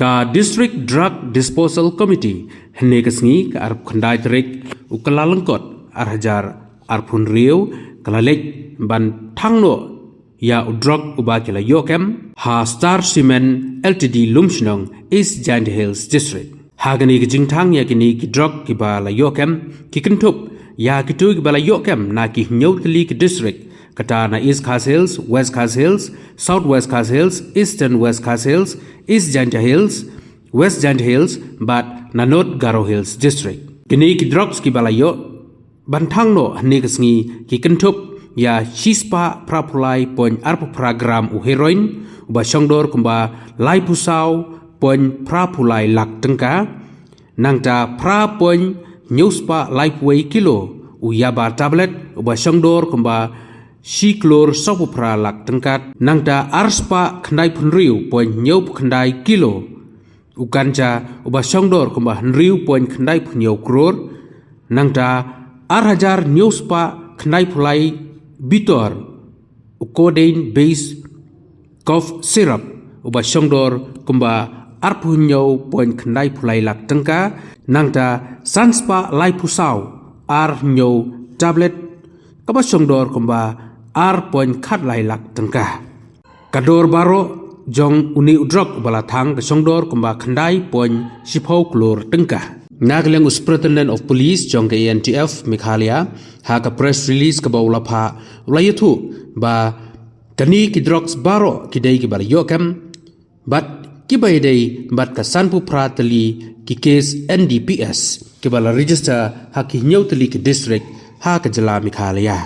ka District Drug Disposal Committee hnegasngi ka arp khandai trik ukalalangkot arhajar arpun riu kalalek ban thangno ya drug ubakila yokem ha Star Cement Ltd Lumshnong East Giant Hills District hagani ki jingthang ya kini ki drug ki bala yokem ki kentup ya ki tu ki bala yokem na ki nyot kli ki district kata na East Khas Hills, West Khas Hills, South West Khas Hills, Eastern West Khas Hills, East Giant Hills, West Giant Hills, but na North Garo Hills District. Kini ki drugs ki balayo bantang no hnegasngi ki kentup ya chispa prapulai pon arpu program u heroin uba shongdor kumba lai pusau pon prapulai lak tengka nangta pra pon nyuspa lifeway kilo u yaba tablet uba shongdor kumba Shiklor sopupra lak tengkat nangda arspa kandai punriu poin nyau kandai kilo ukanca uba songdor kumba nriu poin kandai punyau kror nangda arhajar nyuspa kandai pulai bitor ukodein base cough syrup uba songdor kumba arpunyau poin kandai pulai lak tengka nangda sanspa lai pusau ar nyau tablet kaba songdor kumba poin khat lai lak tengkah kador baro jong uni udrok bala thang ke songdor kumba khandai poin sipau klor tengkah nagleng superintendent of police jong ke ANTF Meghalaya ha ka press release ka baula pha ulayathu ba kani ki drugs baro kidai ki bala yokam bat ki bai dei bat ka sanpu pratali ki case NDPS ki bala register ha ki nyautali ki district ha ka jala Meghalaya